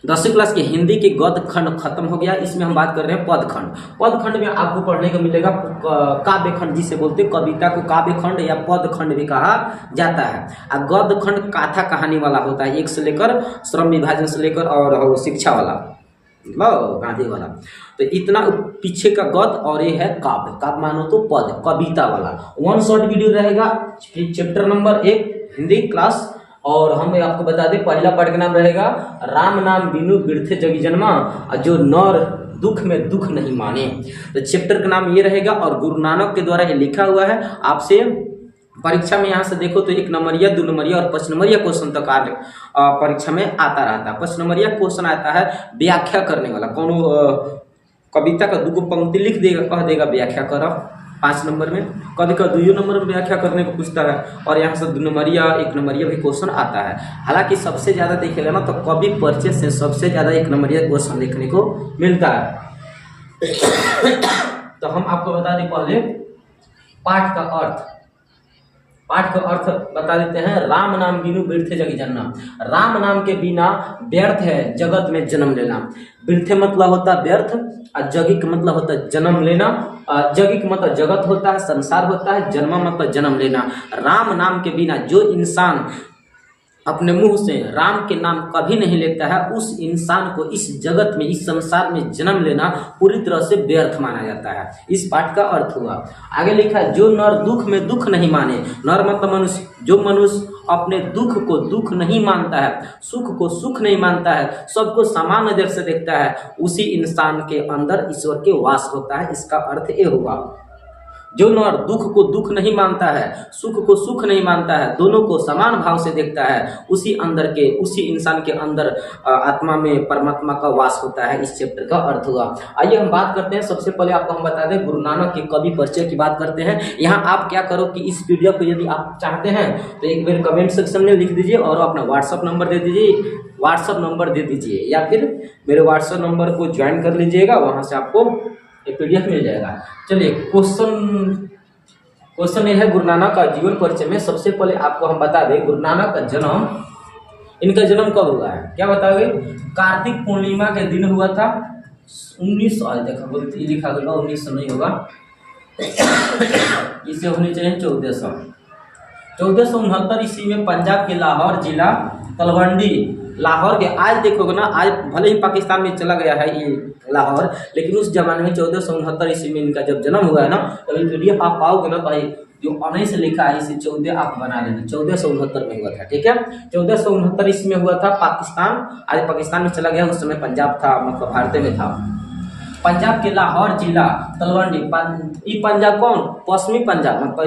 10वीं क्लास के हिंदी के गद्य खंड खत्म हो गया। इसमें हम बात कर रहे हैं पद खंड। पद खंड में आपको पढ़ने को मिलेगा काव्य खंड, जिसे बोलते हैं कविता को काव्य खंड या पद खंड भी कहा जाता है। और गद्य खंड कथा कहानी वाला होता है, 1 से लेकर श्रम विभाजन से लेकर और शिक्षा वाला, मतलब गांधी वाला। तो इतना पीछे का गद्य और ये है काव्य। काव्य मानो तो पद, कविता वाला। 1 शॉर्ट वीडियो रहेगा चैप्टर नंबर 1 हिंदी क्लास। और हम आपको बता दें पहला पाठ का नाम रहेगा राम नाम बिनु बिरथे जगी जन्मा, जो नर दुख में दुख नहीं माने। तो चैप्टर का नाम ये रहेगा और गुरु नानक के द्वारा ये लिखा हुआ है। आपसे परीक्षा में यहाँ से देखो तो 1 नंबरिया, 2 नंबरिया और 5 नंबरिया क्वेश्चन तक परीक्षा में आता रहता है। 5 नंबरिया क्वेश्चन आता है व्याख्या करने वाला। कौन कविता का 2 पंक्ति लिख देगा, कह देगा व्याख्या करो 5 नंबर में। कभी कभी 2 नंबर में व्याख्या करने को पूछता है। और यहाँ से 2 नंबरिया 1 नंबरिया भी क्वेश्चन आता है। हालांकि सबसे ज़्यादा देखेगा ना तो कवि परिचय से सबसे ज़्यादा 1 नंबरिया क्वेश्चन देखने को मिलता है। तो हम आपको बता दें पहले पाठ का अर्थ। पाठ का अर्थ बता देते हैं। राम नाम बिनु बिरथे जगी जन्मा। राम नाम के बिना व्यर्थ है जगत में जन्म लेना। बिरथे मतलब होता है व्यर्थ और जगी का मतलब होता है जन्म लेना। जगी का मतलब जगत होता है, संसार होता है। जन्म मतलब जन्म लेना। राम नाम के बिना जो इंसान अपने मुंह से राम के नाम कभी नहीं लेता है, उस इंसान को इस जगत में, इस संसार में जन्म लेना पूरी तरह से व्यर्थ माना जाता है। इस पाठ का अर्थ हुआ। आगे लिखा है जो नर दुख में दुख नहीं माने। नर मतलब मनुष्य। जो मनुष्य अपने दुख को दुख नहीं मानता है, सुख को सुख नहीं मानता है, सबको समान नजर से देखता है, उसी इंसान के अंदर ईश्वर के वास होता है। इसका अर्थ ये हुआ। जो नर दुख को दुख नहीं मानता है, सुख को सुख नहीं मानता है, दोनों को समान भाव से देखता है, उसी इंसान के अंदर आत्मा में परमात्मा का वास होता है। इस चैप्टर का अर्थ हुआ। आइए हम बात करते हैं। सबसे पहले आपको हम बता दें गुरु नानक के कवि परिचय की बात करते हैं। यहाँ आप क्या करो कि इस वीडियो को यदि आप चाहते हैं तो एक बार कमेंट सेक्शन में लिख दीजिए और अपना व्हाट्सअप नंबर दे दीजिए, या फिर मेरे व्हाट्सअप नंबर को ज्वाइन कर लीजिएगा, वहाँ से आपको PDF मिल जाएगा। चलिए क्वेश्चन ये है गुरु नानक का जीवन परिचय में। सबसे पहले आपको हम बता दें गुरु नानक का जन्म, इनका जन्म कब हुआ है, क्या बताओगे? कार्तिक पूर्णिमा के दिन हुआ था। 1900 लिखा गया 1900 नहीं होगा, इसे होनी चाहिए 1469 ईस्वी में पंजाब के लाहौर जिला तलवंडी, लाहौर के, आज देखोगे ना, आज भले ही पाकिस्तान में चला गया है ये लाहौर, लेकिन उस जमाने में 1469 ईस्वी में इनका जब जन्म हुआ है ना, तभी PDF आप पाओगे ना भाई, जो अनई से लिखा है इसे 14 आप बना लेना। 1469 में हुआ था, ठीक है। 1469 ईस्वी में हुआ था पाकिस्तान, आज पाकिस्तान में चला गया, उस समय पंजाब था, मतलब भारत में था। पंजाब के लाहौर जिला तलवंडी, ये पंजाब कौन? पश्चिमी पंजाब, मतलब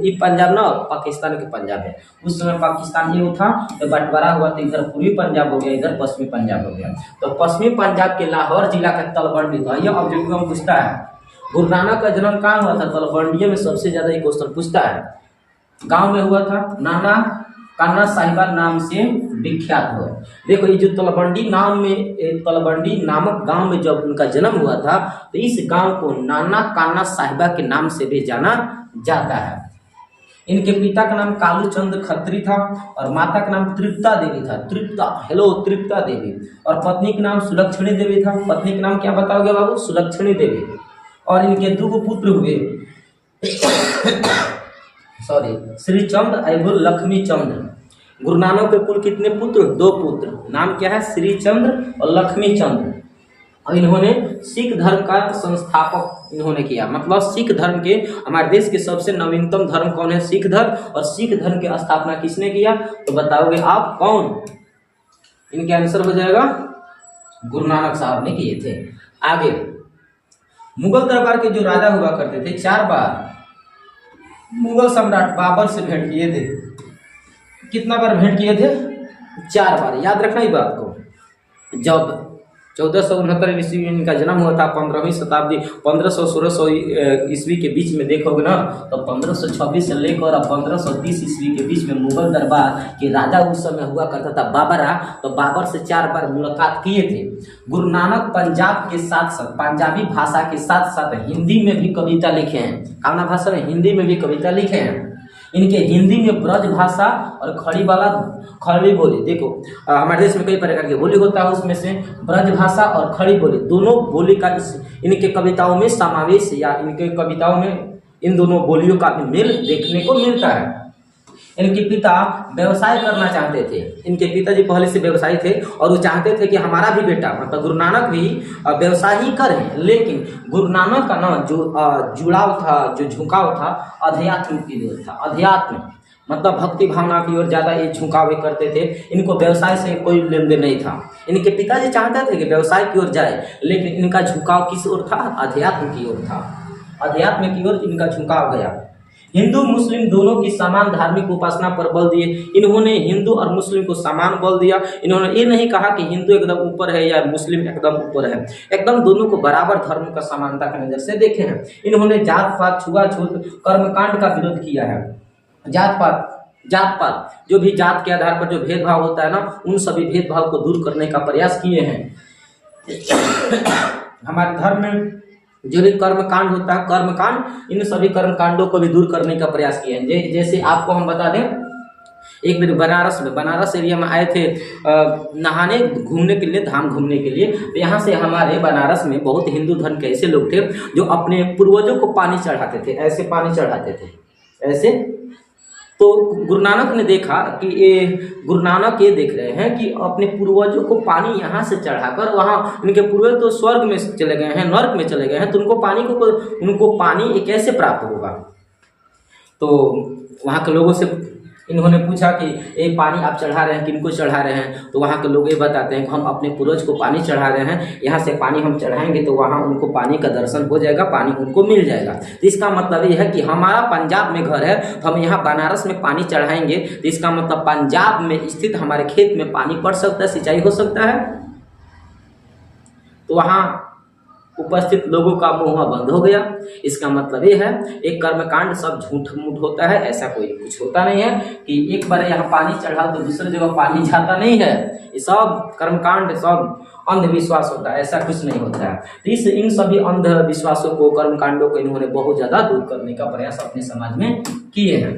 ये पंजाब ना पाकिस्तान के पंजाब है। उस समय पाकिस्तान ही था, तो बंटवारा हुआ तो इधर पूर्वी पंजाब हो गया, इधर पश्चिमी पंजाब हो गया। तो पश्चिमी पंजाब के लाहौर जिला का तलवंडी था। यह ऑब्जेक्टिव हम पूछता है गुरु नानक का जन्म कहाँ हुआ था? तलवंडी में सबसे ज्यादा ये क्वेश्चन पूछता है। गाँव में हुआ था, नाना कान्हा साहिबा नाम से विख्यात हुआ। देखो ये जो तलवंडी नामक गांव में जब उनका जन्म हुआ था, तो इस गांव को नाना कान्हा साहिबा के नाम से भी जाना जाता है। इनके पिता का नाम कालू चंद खत्री था और माता का नाम तृप्ता देवी था। तृप्ता देवी। और पत्नी का नाम सुलक्षणी देवी था। पत्नी का नाम क्या बताओगे बाबू? सुलक्षणी देवी। और इनके 2 पुत्र हुए श्री चंद्र एवं लक्ष्मी चंद्र। गुरु नानक के कुल कितने पुत्र? 2 पुत्र। नाम क्या है? श्री चंद्र और लक्ष्मी चंद्र। और इन्होंने सिख धर्म का संस्थापक इन्होंने किया। मतलब सिख धर्म के, हमारे देश के सबसे नवीनतम धर्म कौन है? सिख धर्म। और सिख धर्म की स्थापना किसने किया? तो बताओगे आप कौन? इनके आंसर हो जाएगा गुरु नानक साहब ने किए थे। आगे मुगल दरबार के जो राजा हुआ करते थे, 4 बार मुगल सम्राट बाबर से भेंट किए थे। कितना बार भेंट किए थे? 4 बार। याद रखना ही बात को। जब 1469 ईस्वी में इनका जन्म हुआ था, 15वीं शताब्दी 1500-1600 ईस्वी के बीच में देखोगे ना, तो 1526 से लेकर 1530 ईस्वी के बीच में मुगल दरबार के राजा उस समय हुआ करता था बाबरा। तो बाबर से 4 बार मुलाकात किए थे। गुरु नानक पंजाब के साथ साथ, पंजाबी भाषा के साथ साथ हिंदी में भी कविता लिखे हैं। काना भाषा में हिंदी में भी कविता लिखे हैं। इनके हिंदी में ब्रज भाषा और खड़ीवाला खड़ी बोली। देखो हमारे देश में कई प्रकार की बोली होता है, उसमें से ब्रजभाषा और खड़ी बोली दोनों बोली का इनके कविताओं में समावेश या इनके कविताओं में इन दोनों बोलियों का भी मेल देखने को मिलता है। इनके पिता व्यवसाय करना चाहते थे, इनके पिताजी पहले से व्यवसायी थे और वो चाहते थे कि हमारा भी बेटा मतलब गुरु नानक भी व्यवसाय ही करें, लेकिन गुरु नानक का ना जो जुड़ाव था, जो झुकाव था अध्यात्म की ओर था। अध्यात्म मतलब भक्ति भावना की ओर ज़्यादा ये झुकाव करते थे, इनको व्यवसाय से कोई लेन देन नहीं था। इनके पिताजी चाहते थे कि व्यवसाय की ओर जाए, लेकिन इनका झुकाव किस ओर था? अध्यात्म की ओर था। अध्यात्म की ओर इनका झुकाव गया। हिंदू मुस्लिम दोनों की समान धार्मिक उपासना पर बल दिए। इन्होंने हिंदू और मुस्लिम को समान बल दिया। इन्होंने ये नहीं कहा कि हिंदू एकदम ऊपर है या मुस्लिम एकदम ऊपर है, एकदम दोनों को बराबर धर्म का समानता की नजर से देखे हैं। इन्होंने जात पात, छुआछूत, कर्मकांड का विरोध किया है। जात पात जो भी जात के आधार पर जो भेदभाव होता है ना, उन सभी भेदभाव को दूर करने का प्रयास किए हैं। हमारे धर्म में जो भी कर्मकांड होता है, कर्मकांड, इन सभी कर्मकांडों को भी दूर करने का प्रयास किए हैं। जैसे आपको हम बता दें, एक दिन बनारस एरिया में आए थे नहाने घूमने के लिए, धाम घूमने के लिए। तो यहाँ से हमारे बनारस में बहुत हिंदू धर्म के ऐसे लोग थे जो अपने पूर्वजों को पानी चढ़ाते थे, ऐसे पानी चढ़ाते थे ऐसे। तो गुरु नानक ने देखा कि गुरु नानक ये देख रहे हैं कि अपने पूर्वजों को पानी यहाँ से चढ़ाकर, वहाँ इनके पूर्वज तो स्वर्ग में चले गए हैं, नर्क में चले गए हैं, तो उनको पानी ये कैसे प्राप्त होगा। तो वहाँ के लोगों से इन्होंने पूछा कि ये पानी आप चढ़ा रहे हैं, किनको चढ़ा रहे हैं? तो वहाँ के लोग ये बताते हैं कि हम अपने पूर्वज को पानी चढ़ा रहे हैं, यहाँ से पानी हम चढ़ाएंगे तो वहाँ उनको पानी का दर्शन हो जाएगा, पानी उनको मिल जाएगा। तो इसका मतलब ये है कि हमारा पंजाब में घर है तो हम यहाँ बनारस में पानी चढ़ाएंगे, तो इसका मतलब पंजाब में स्थित हमारे खेत में पानी पड़ सकता है, सिंचाई हो सकता है। तो वहाँ उपस्थित लोगों का मुंह बंद हो गया। इसका मतलब ये है एक कर्मकांड सब झूठ मूठ होता है, ऐसा कोई कुछ होता नहीं है कि एक बार यहाँ पानी चढ़ाओ तो दूसरी जगह पानी जाता नहीं है। ये सब कर्मकांड सब अंधविश्वास होता है, ऐसा कुछ नहीं होता है। तो इन सभी अंधविश्वासों को, कर्मकांडों को इन्होंने बहुत ज़्यादा दूर करने का प्रयास अपने समाज में किए हैं।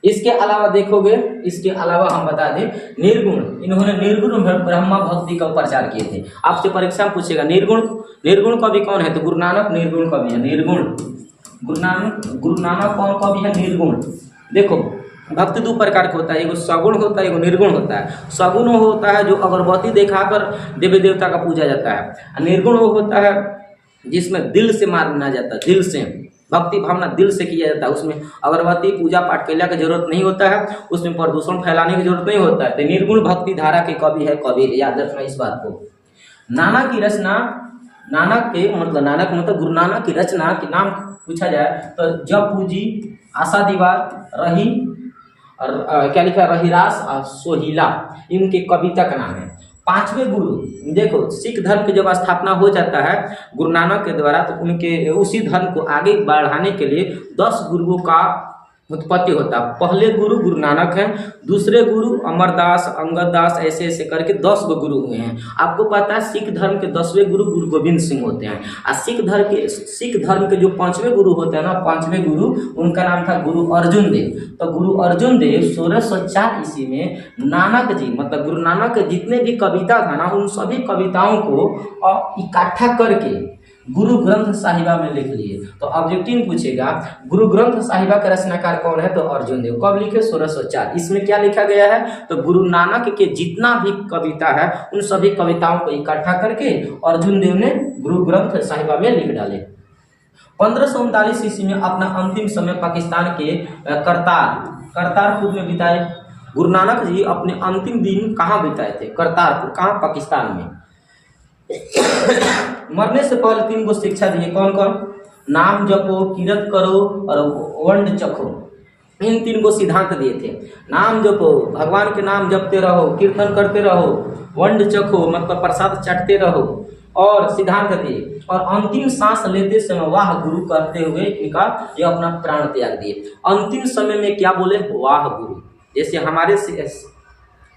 इसके अलावा देखोगे, इसके अलावा हम बता दें निर्गुण, इन्होंने निर्गुण ब्रह्मा भक्ति का प्रचार किए थे। आपसे परीक्षा में पूछेगा निर्गुण कवि कौन है? तो गुरु नानक निर्गुण कवि है। निर्गुण गुरु नानक कौन कवि है? निर्गुण। देखो भक्ति दो प्रकार का होता है, एगो सगुण होता है, एगो निर्गुण होता है। सगुण वो होता है जो अगरबत्ती दिखाकर देवी देवता का पूजा जाता है। निर्गुण वो होता है जिसमें दिल से माना जाता है, दिल से भक्ति भावना दिल से किया जाता है। उसमें अगरबत्ती पूजा पाठ कैला की जरूरत नहीं होता है, उसमें प्रदूषण फैलाने की जरूरत नहीं होता है। तो निर्गुण भक्ति धारा के कवि है कबीर, याद रखना इस बात को। नानक की रचना, नानक मतलब गुरु नानक की रचना के नाम पूछा जाए तो जब पूजी, आशा दीवार, रही और क्या लिखा, रहीरास और सोहिला, इनके कविता का नाम है। पांचवें गुरु, देखो सिख धर्म की जब स्थापना हो जाता है गुरु नानक के द्वारा, तो उनके उसी धर्म को आगे बढ़ाने के लिए 10 गुरुओं का उत्पत्ति होता है। पहले गुरु नानक हैं, दूसरे गुरु अमरदास, अंगददास, ऐसे ऐसे करके 10 गो गुरु हुए हैं। आपको पता है सिख धर्म के 10वें गुरु गुरु गोविंद सिंह होते हैं। और सिख धर्म के जो 5वें गुरु होते हैं ना, 5वें गुरु, उनका नाम था गुरु अर्जुन देव। तो गुरु अर्जुन देव 1604 ईस्वी में नानक जी मतलब गुरु नानक के जितने भी कविता था ना, उन सभी कविताओं को इकट्ठा करके गुरु ग्रंथ साहिबा में लिख लिए। तो ऑब्जेक्टिव पूछेगा गुरु ग्रंथ साहिबा का रचनाकार कौन है? तो अर्जुन देव। कब लिखे? 1604। इसमें क्या लिखा गया है? तो गुरु नानक के जितना भी कविता है उन सभी कविताओं को इकट्ठा करके अर्जुन देव ने गुरु ग्रंथ साहिबा में लिख डाले। 1539 ईस्वी में अपना अंतिम समय पाकिस्तान के करतारपुर में बिताए। गुरु नानक जी अपने अंतिम दिन कहाँ बिताए थे? करतारपुर, कहाँ? पाकिस्तान में। मरने से पहले 3 गो शिक्षा दिए। कौन कौन? नाम जपो, कीरत करो और वंड चखो। इन 3 गो सिद्धांत दिए थे। नाम जपो, भगवान के नाम जपते रहो, कीर्तन करते रहो, वंड चखो मतलब प्रसाद चटते रहो, और सिद्धांत दिए। और अंतिम सांस लेते समय वाह गुरु कहते हुए इनका ये अपना प्राण त्याग दिए। अंतिम समय में क्या बोले? वाह गुरु। जैसे हमारे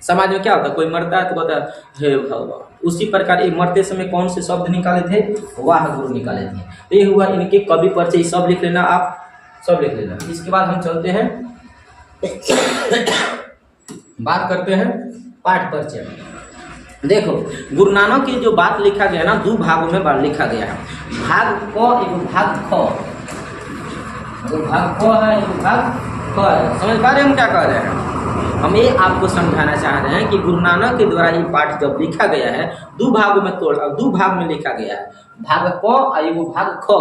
समाज में क्या होता है, कोई मरता है तो कहता है हे भगवान, उसी प्रकार ये मरते समय कौन से शब्द निकाले थे? वाह गुरु निकाले थे। तो ये हुआ इनके कवि परिचय, सब लिख लेना, आप सब लिख लेना। इसके बाद हम चलते हैं बात करते हैं पाठ परिचय। देखो, गुरु नानक की जो बात लिखा गया ना, दो भागों में लिखा गया है। भाग क एगो भाग ख, एगो भाग क है, एगो भाग ख है। समझ पा रहे हैं हम क्या कह रहे हैं? हम ये आपको समझाना चाह रहे हैं कि गुरु नानक के द्वारा ये पाठ जब लिखा गया है, दो भागों में दो भाग में लिखा गया है, भाग क और एगो भाग ख।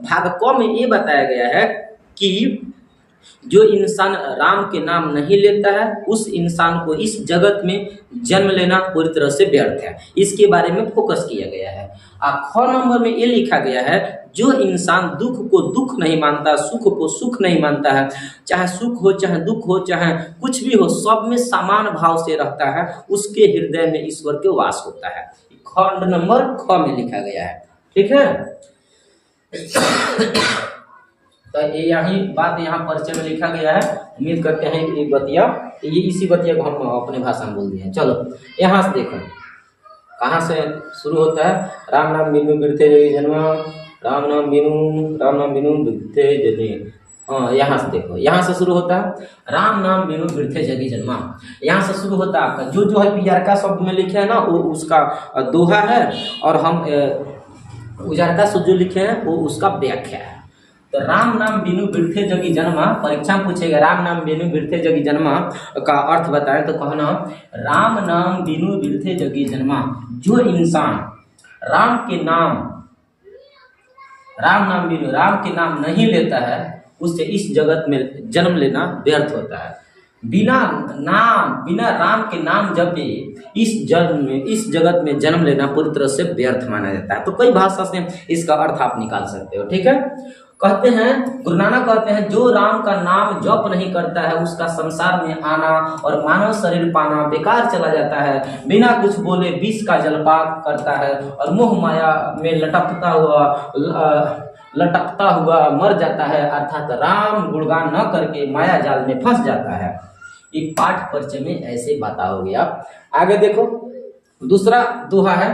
भाग क में ये बताया गया है कि जो इंसान राम के नाम नहीं लेता है, उस इंसान को इस जगत में जन्म लेना पूरी तरह से व्यर्थ है। इसके बारे में फोकस किया गया है। ख नंबर में ये लिखा गया है, जो इंसान दुख को दुख नहीं मानता, सुख को सुख नहीं मानता है, चाहे सुख हो चाहे दुख हो चाहे कुछ भी हो, सब में समान भाव से रहता है, उसके हृदय में ईश्वर के वास होता है। खंड नंबर ख में लिखा गया है। ठीक है, तो ये यही बात यहाँ परिचय में लिखा गया है। उम्मीद करते हैं ये बतिया, ये इसी बतिया को हम अपने भाषा में बोल दिए। चलो यहाँ से देखो, कहाँ से शुरू होता है? राम नाम बिनु बिरथे जगी जन्मा, राम नाम बिनु बिरथे जगी। हाँ, यहाँ से देखो, यहाँ से शुरू होता है राम नाम बिनु बिरथे जगी जन्मा। यहाँ से शुरू होता है आपका जो है पियरका शब्द में लिखे है ना, वो उसका दोहा है, और हम उजारका शब्द जो लिखे हैं वो उसका व्याख्या है। तो राम नाम बिनु बिरथे जगी जन्मा, परीक्षा में पूछेगा राम नाम बिनु बिरथे जगी जन्मा का अर्थ बताएं तो कहना, राम नाम बिनु बिरथे जगी जन्मा। जो इंसान राम के नाम नहीं लेता है, उससे इस जगत में जन्म लेना व्यर्थ होता है। बिना राम के नाम जपे इस जगत में जन्म लेना पूरी तरह से व्यर्थ माना जाता है। तो कई भाषा से इसका अर्थ आप निकाल सकते हो। ठीक है, कहते हैं गुरु नानक कहते हैं, जो राम का नाम जप नहीं करता है, उसका संसार में आना और मानव शरीर पाना बेकार चला जाता है। बिना कुछ बोले विष का जलपान करता है और मोह माया में लटकता हुआ मर जाता है, अर्थात राम गुणगान न करके माया जाल में फंस जाता है। एक पाठ परिचय में ऐसे बताओगे आप। आगे देखो, दूसरा दोहा है,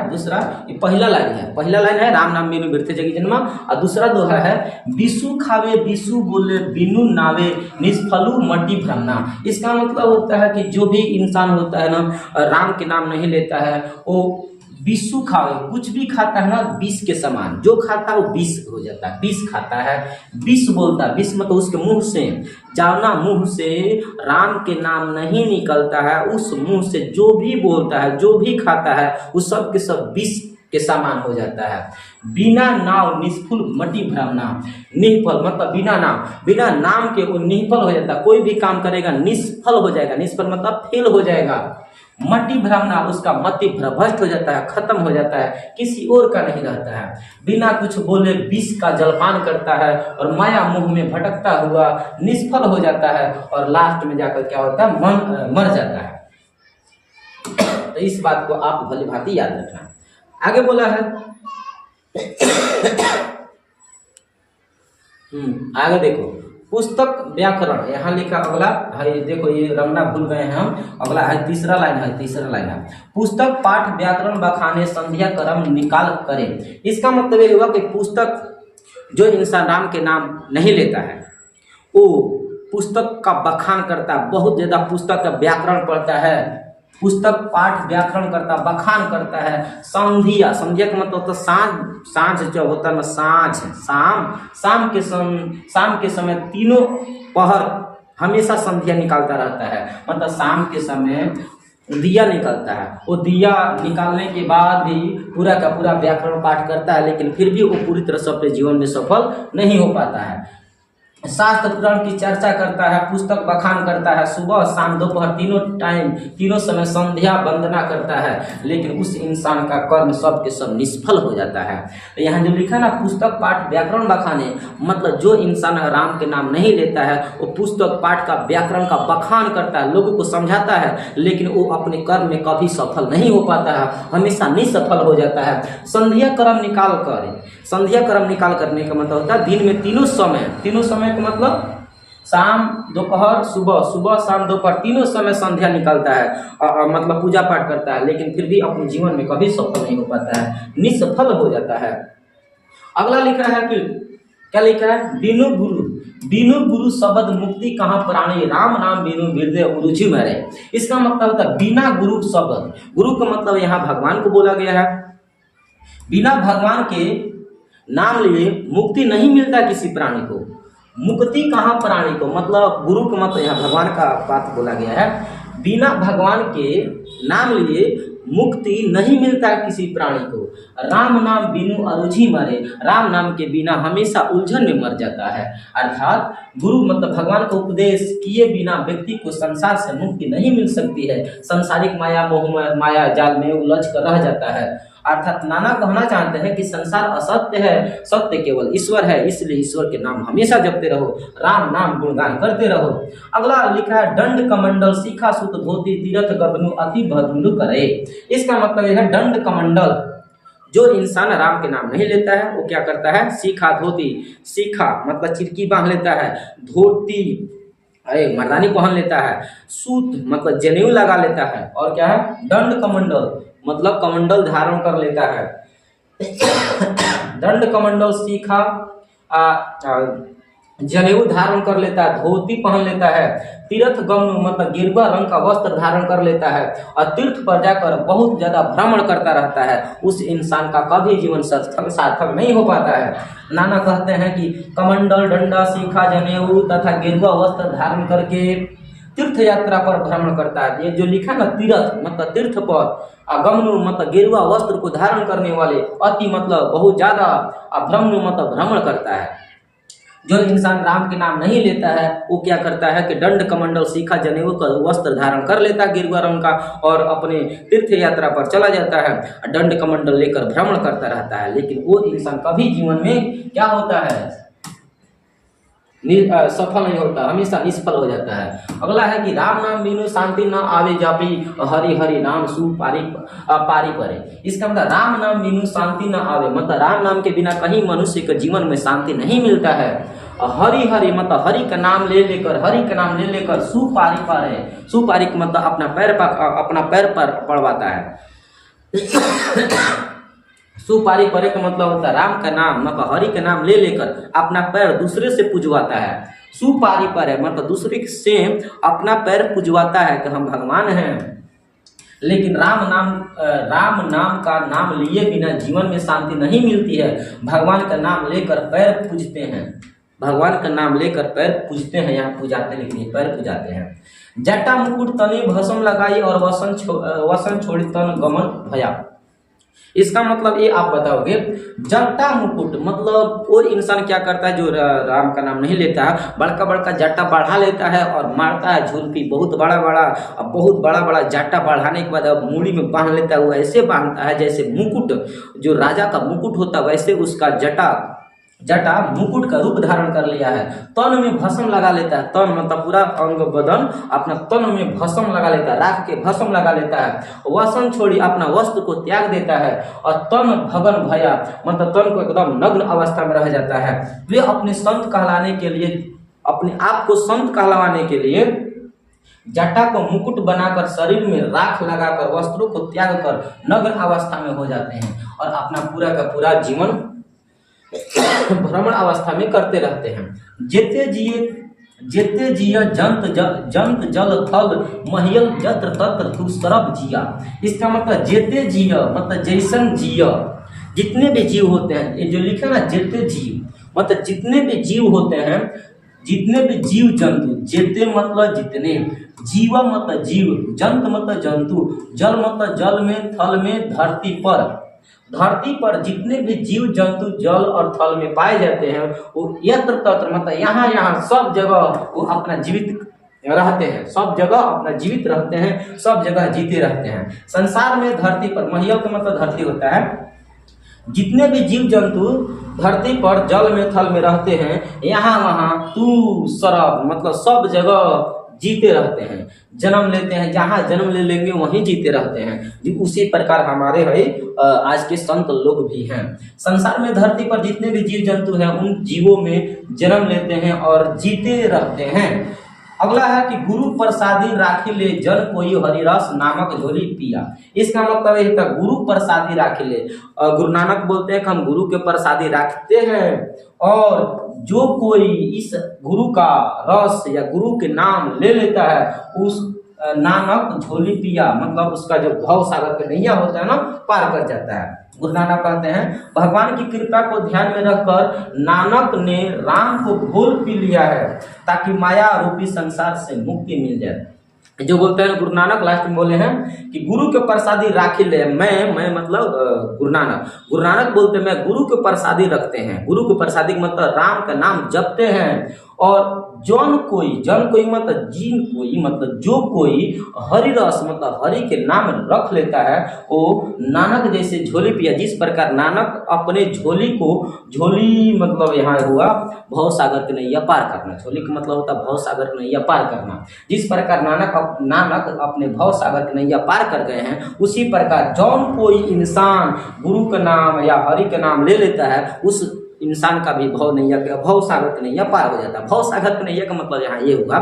ये पहला लाइन है राम नाम बिनु बिरथे जगी जन्मा, और दूसरा दोहा है बिसु खावे बिसु बोले बिनु नावे निष्फलु मटी भ्रमना। इसका मतलब होता है कि जो भी इंसान होता है ना, राम के नाम नहीं लेता है, वो विषु खावे, कुछ भी खाता है ना विष के समान, जो खाता है वो विष हो जाता है, विष खाता है, विष बोलता है। विष मतलब उसके मुंह से, जावना मुंह से राम के नाम नहीं निकलता है, उस मुंह से जो भी बोलता है, जो भी खाता है, वो सब के सब विष के समान हो जाता है। बिना नाव निष्फल मटी भ्रमना, निष्फल मतलब बिना नाम के वो निष्फल हो जाता है। कोई भी काम करेगा निष्फल हो जाएगा, निष्फल मतलब फेल हो जाएगा। मति भ्रमना, उसका मति भ्रष्ट हो जाता है, खत्म हो जाता है, किसी और का नहीं रहता है। बिना कुछ बोले विष का जलपान करता है और माया मुंह में भटकता हुआ निष्फल हो जाता है, और लास्ट में जाकर क्या होता है, मर जाता है। तो इस बात को आप भली भांति याद रखना। आगे बोला है आगे देखो, पुस्तक व्याकरण, यहाँ लिखा अगला है, देखो ये रमना भूल गए हैं हम, अगला है तीसरा लाइन है पुस्तक पाठ व्याकरण बखाने संध्या कर्म निकाल करे। इसका मतलब ये हुआ कि पुस्तक, जो इंसान राम के नाम नहीं लेता है, वो पुस्तक का बखान करता है, बहुत ज्यादा पुस्तक का व्याकरण पढ़ता है, पुस्तक पाठ व्याकरण करता, बखान करता है। संध्या का मतलब होता है सांझ जो होता है ना, शाम के समय तीनों पहर हमेशा संध्या निकालता रहता है। मतलब शाम के समय दिया निकलता है, वो दिया निकालने के बाद भी पूरा का पूरा व्याकरण पाठ करता है, लेकिन फिर भी वो पूरी तरह से अपने जीवन में सफल नहीं हो पाता है। शास्त्र पुराण की चर्चा करता है, पुस्तक बखान करता है, सुबह शाम दोपहर तीनों समय संध्या वंदना करता है, लेकिन उस इंसान का कर्म सब के सब निष्फल हो जाता है। तो यहाँ जो लिखा ना, पुस्तक पाठ व्याकरण बखाने, मतलब जो इंसान राम के नाम नहीं लेता है, वो पुस्तक पाठ का व्याकरण का बखान करता है, लोगों को समझाता है, लेकिन वो अपने कर्म में कभी सफल नहीं हो पाता है, हमेशा निसफल हो जाता है। संध्या कर्म निकाल करने का मतलब होता है दिन में तीनों समय का मतलब शाम दोपहर सुबह शाम दोपहर तीनों समय संध्या निकालता है, मतलब पूजा पाठ करता है, लेकिन फिर भी अपने जीवन में कभी सफल नहीं हो पाता है, निसफल हो जाता है। अगला लिखा है कि क्या लिखा है, बिनु गुरु बिनु गुरु शब्द मुक्ति कहाँ प्राणी, राम नाम बिनु हृदय रुचि में रहे। इसका मतलब होता है बिना गुरु शब्द, गुरु का मतलब यहाँ भगवान को बोला गया है। बिना भगवान के नाम लिए मुक्ति नहीं मिलता किसी प्राणी को। मुक्ति कहाँ प्राणी को, मतलब गुरु का मतलब यहाँ भगवान का बात बोला गया है। बिना भगवान के नाम लिए मुक्ति नहीं मिलता किसी प्राणी को। राम नाम बिनु अरुझि मरे, राम नाम के बिना हमेशा उलझन में मर जाता है। अर्थात गुरु मतलब भगवान का उपदेश किए बिना व्यक्ति को संसार से मुक्ति नहीं मिल सकती है। संसारिक माया मोह माया जाल में उलझ कर रह जाता है। अर्थात नाना कहना चाहते हैं कि संसार असत्य है, सत्य केवल ईश्वर है, इसलिए ईश्वर के नाम हमेशा जपते रहो, राम नाम गुणगान करते रहो। अगला लिखा है दंड कमंडल सीखा सुत धोती तीर्थ गबनु अति भद्रु करे। इसका मतलब यह है दंड कमंडल, जो इंसान राम के नाम नहीं लेता है वो क्या करता है, सीखा धोती, सीखा मतलब चिरकी बांध लेता है, धोती मर्दानी पहन लेता है, सूत मतलब जनेऊ लगा लेता है, और क्या है दंड कमंडल मतलब कमंडल धारण कर लेता है। दंड कमंडल सीखा जनेऊ धारण कर लेता है, धोती पहन लेता है, तीर्थ गमन मतलब गेरुआ रंग का वस्त्र धारण कर लेता है, और तीर्थ पर जाकर बहुत ज्यादा भ्रमण करता रहता है। उस इंसान का कभी जीवन सार्थक नहीं हो पाता है। नाना कहते हैं कि कमंडल डंडा सीखा जनेऊ तथा गेरुआ वस्त्र धारण करके तीर्थ यात्रा पर भ्रमण करता है। ये जो लिखा ना तीर्थ मतलब तीर्थ पर, गमनु मतलब गेरुआ वस्त्र को धारण करने वाले, अति मतलब बहुत ज्यादा, भ्रमण मतलब भ्रमण करता है। जो इंसान राम के नाम नहीं लेता है वो क्या करता है कि दंड कमंडल सीखा जनेऊ का वस्त्र धारण कर लेता है गेरुआ रंग का, और अपने तीर्थ यात्रा पर चला जाता है, दंड कमंडल लेकर भ्रमण करता रहता है। लेकिन वो इंसान कभी जीवन में क्या होता है, सफल नहीं होता, हमेशा निष्फल हो जाता है। अगला है कि राम नाम बिनु शांति न आवे जापी, हरि हरि नाम सु पारी परे। इसका मतलब राम नाम बिनु शांति न आवे, मतलब राम नाम के बिना कहीं मनुष्य के जीवन में शांति नहीं मिलता है। हरि हरि मतलब हरि का नाम ले लेकर सुपारी परे, सुपारी मतलब अपना पैर पर पड़वाता है। सुपारी परे का मतलब होता है राम का नाम मतलब हरि का नाम ले लेकर अपना पैर दूसरे से पुजवाता है। सुपारी परे मतलब दूसरे से अपना पैर पुजवाता है कि हम भगवान हैं। लेकिन राम नाम का नाम लिए बिना जीवन में शांति नहीं मिलती है। भगवान का नाम लेकर पैर पूजते हैं, भगवान का नाम लेकर पैर पूजते हैं, यहाँ पूजाते लेकिन पैर पूजाते हैं। जटा मुकुट तने भस्म लगाई और वसन छोड़ी तन गमन भया। इसका मतलब ये आप बताओगे, जटा मुकुट मतलब वो इंसान क्या करता है जो राम का नाम नहीं लेता है, बड़का बड़का जटा बढ़ा लेता है और मारता है झुलपी, बहुत बड़ा बड़ा जटा बढ़ाने के बाद अब मूड़ी में बांध लेता है। वो ऐसे बांधता है जैसे मुकुट, जो राजा का मुकुट होता है वैसे उसका जटा मुकुट का रूप धारण कर लिया है। तन में भस्म लगा लेता है, तन मतलब पूरा अंग बदन अपना तन में भस्म लगा लेता है, राख के भस्म लगा लेता है। वसन छोड़ी अपना वस्त्र को त्याग देता है, और तन भगन भया मतलब तन को एकदम नग्न अवस्था में रह जाता है। वे अपने संत कहलाने के लिए, अपने आप को संत कहलाने के लिए जटा को मुकुट बनाकर शरीर में राख लगाकर वस्त्रों को त्याग कर नग्न अवस्था में हो जाते हैं, और अपना पूरा का पूरा जीवन भ्रमण अवस्था में करते रहते हैं। जेते जिय जंत जल थल महियल जत्र तत्र तू सरब जिया। इसका मतलब जेते जिय मतलब जैसन जिय, जितने भी जीव होते हैं, ये जो लिखा ना जेते जीव मतलब जितने भी जीव होते हैं, जितने भी जीव जंतु, जेते मतलब जितने, जीवा मतलब जीव, जंत मतलब जंतु, जल मतलब जल में, थल में धरती पर जितने भी जीव जंतु जल और थल में पाए जाते हैं वो यत्र तत्र मतलब यहाँ सब जगह वो अपना जीवित रहते हैं, सब जगह अपना जीवित रहते हैं, सब जगह जीते रहते हैं। संसार में धरती पर, महियल का मतलब धरती होता है, जितने भी जीव जंतु धरती पर जल में थल में रहते हैं, यहाँ वहाँ तू सरब मतलब सब जगह जीते रहते हैं, जन्म लेते हैं, जहाँ जन्म ले लेंगे वहीं जीते रहते हैं। उसी प्रकार हमारे भाई आज के संत लोग भी हैं। संसार में धरती पर जितने भी जीव जंतु हैं उन जीवों में जन्म लेते हैं और जीते रहते हैं। अगला है कि गुरु प्रसादी राखी ले जन कोई हरिरस नामक झोली पिया। इसका मतलब ये था गुरु प्रसादी राखी ले। गुरु नानक बोलते हैं कि हम गुरु के प्रसादी रखते हैं और जो कोई इस गुरु का रस या गुरु के नाम ले लेता है उस नानक झोली पिया, मतलब उसका जो भव सागर का नैया होता है ना, पार कर जाता है। गुरु नानक कहते हैं भगवान की कृपा को ध्यान में रखकर नानक ने राम को घोल पी लिया है ताकि माया रूपी संसार से मुक्ति मिल जाए। जो बोलते हैं गुरु नानक लास्ट में बोले हैं कि गुरु के प्रसादी राखी ले। मैं मतलब गुरु नानक बोलते हैं मैं गुरु के प्रसादी रखते हैं। गुरु के प्रसादी मतलब राम का नाम जपते हैं और जन कोई मतलब जिन कोई मतलब जो कोई हरि रस मतलब हरि के नाम रख लेता है वो नानक जैसे झोली पिया। जिस प्रकार नानक अपने झोली मतलब यहाँ हुआ भव सागर के नैया पार करना। झोली का मतलब होता है भव सागर के नैया पार करना। जिस प्रकार नानक अपने भव सागर के नैया पार कर गए हैं, उसी प्रकार जौन कोई इंसान गुरु का नाम या हरि का नाम ले लेता है उस इंसान का भी भव सागर का नैया पार हो जाता है। भव सागर का नैया का मतलब यहाँ ये हुआ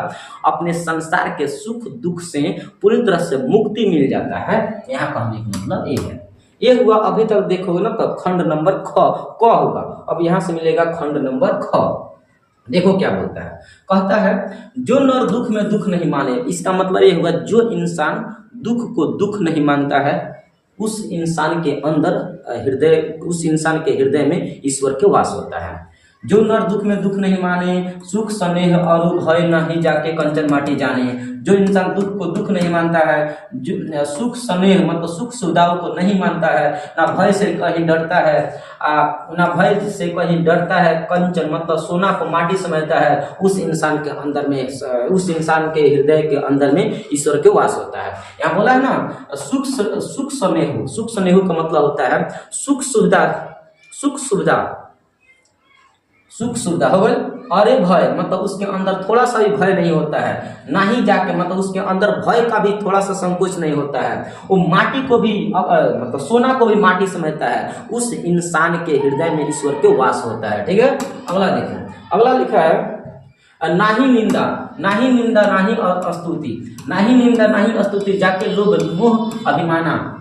अपने संसार के सुख दुख से पूरी तरह से मुक्ति मिल जाता है। यहाँ कहने का मतलब ये है। ये हुआ अभी तक देखोगे ना तो खंड नंबर क होगा। अब यहाँ से मिलेगा खंड नंबर ख। देखो क्या बोलता है, कहता है जो नर दुख में दुख नहीं माने। इसका मतलब ये हुआ जो इंसान दुख को दुख नहीं मानता है उस इंसान के हृदय में ईश्वर के वास होता है। जो नर दुख में दुख नहीं माने, सुख स्नेह और भय नहीं जाके कंचन माटी जाने। जो इंसान दुख को दुख नहीं मानता है, जो सुख स्नेह मतलब सुख सुविधाओं को नहीं मानता है, ना भय से कहीं डरता है, कंचन मतलब सोना को माटी समझता है, उस इंसान के हृदय के अंदर में ईश्वर के वास होता है। यहाँ बोला है ना सुख स्नेह का मतलब होता है सुख सुविधा हो गई। अरे भय मतलब उसके अंदर थोड़ा सा भी भय नहीं होता है, ना ही जाके मतलब उसके अंदर भय का भी थोड़ा सा संकोच नहीं होता है। वो माटी को भी मतलब सोना को भी माटी समझता है, उस इंसान के हृदय में ईश्वर के वास होता है। ठीक है, अगला देखें। अगला लिखा है ना ही निंदा ना ही स्तुति जाके लोग मोह अभिमाना।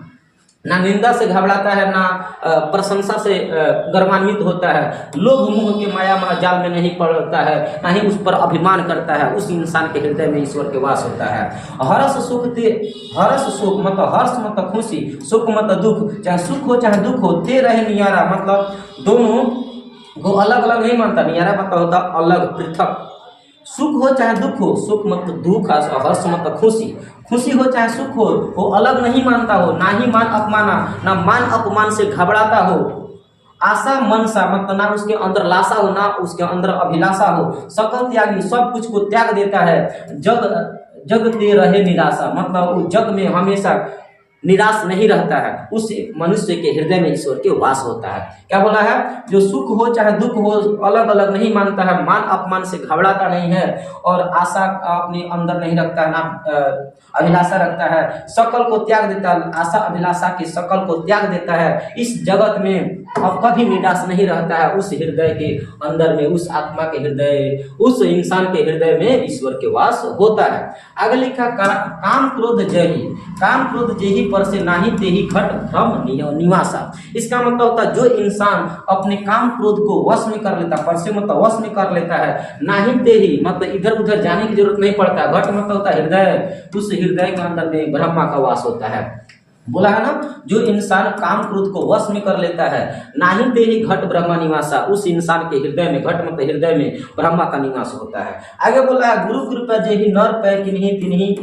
ना निंदा से घबराता है, ना प्रशंसा से गर्वान्वित होता है, लोभ मोह के माया जाल में नहीं पड़ता है, ना ही उस पर अभिमान करता है। उस इंसान के हृदय में ईश्वर के वास होता है। हर्ष सुख मतलब हर्ष मतलब खुशी, सुख मतलब दुख, चाहे सुख हो चाहे दुख हो, ते रहे नियारा मतलब दोनों को अलग अलग नहीं मानता। नियारा मतलब होता अलग पृथक। सुख हो चाहे दुख हो, सुख मतलब दुख, हर्ष मतलब खुशी हो चाहे सुख हो, वो अलग नहीं मानता हो। ना ही मान अपमान से घबराता हो। आशा मनसा मतलब ना उसके अंदर लाशा हो ना उसके अंदर अभिलाषा हो। सकल त्यागी सब कुछ को त्याग देता है। जगते रहे निराशा मतलब वो जग में हमेशा निराश नहीं रहता है। उस मनुष्य के हृदय में ईश्वर के वास होता है। क्या बोला है, जो सुख हो चाहे दुख हो अलग अलग नहीं मानता है, मान अपमान से घबराता नहीं है और आशा अपने अंदर नहीं रखता है, ना अभिलाषा रखता है। सकल को त्याग देता है, आशा अभिलाषा की सकल को त्याग देता है। इस जगत में अब कभी निराश नहीं रहता है। उस हृदय के अंदर में उस आत्मा के हृदय उस इंसान के हृदय में ईश्वर के वास होता है। आगे लिखा काम क्रोध जही पर से नाही तेही घट भ्रम निवासा। इसका मतलब होता है जो इंसान अपने काम क्रोध को वश में कर लेता, पर से मतलब वश में कर लेता है, नाही तेही मतलब इधर उधर जाने की जरूरत नहीं पड़ता। घट मतलब होता है हृदय, उस हृदय के अंदर में ब्रह्मा का वास होता है। बोला है ना, जो इंसान काम क्रोध को वश में कर लेता है, नाही तेही घट ब्रह्मा निवासा, उस इंसान के हृदय में घट मतलब हृदय में ब्रह्मा का निवास होता है। आगे बोला है गुरु कृपा जेहि नर पै किन्हीं तिन्हीं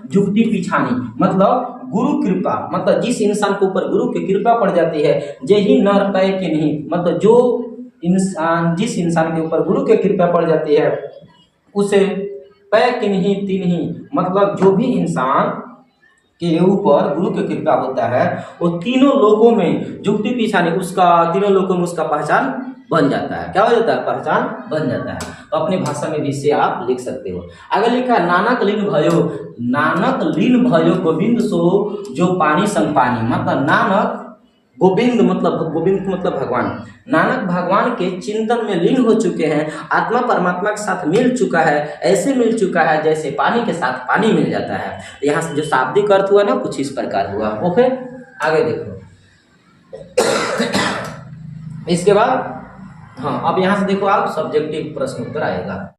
जुगति पिछानी। मतलब गुरु कृपा मतलब जिस इंसान के ऊपर गुरु की कृपा पड़ जाती है, जेहि नर पै किन्हीं मतलब जो इंसान जिस इंसान के ऊपर गुरु की कृपा पड़ जाती है उसे पै किन्हीं तिन्हीं मतलब जो भी इंसान के ऊपर गुरु की कृपा होता है वो तीनों लोगों में जुक्ति पिछाने तीनों लोगों में उसका पहचान बन जाता है। क्या हो जाता है, पहचान बन जाता है। तो अपनी भाषा में भी इसे आप लिख सकते हो। आगे लिखा नानक लीन भयो गोविंद सो जो पानी संग पानी। मतलब नानक गोविंद मतलब भगवान। नानक भगवान के चिंतन में लीन हो चुके हैं, आत्मा परमात्मा के साथ मिल चुका है, ऐसे मिल चुका है जैसे पानी के साथ पानी मिल जाता है। यहाँ से जो शाब्दिक अर्थ हुआ ना कुछ इस प्रकार हुआ। ओके, आगे देखो। इसके बाद हाँ, अब यहाँ से देखो आप सब्जेक्टिव प्रश्न उत्तर आएगा।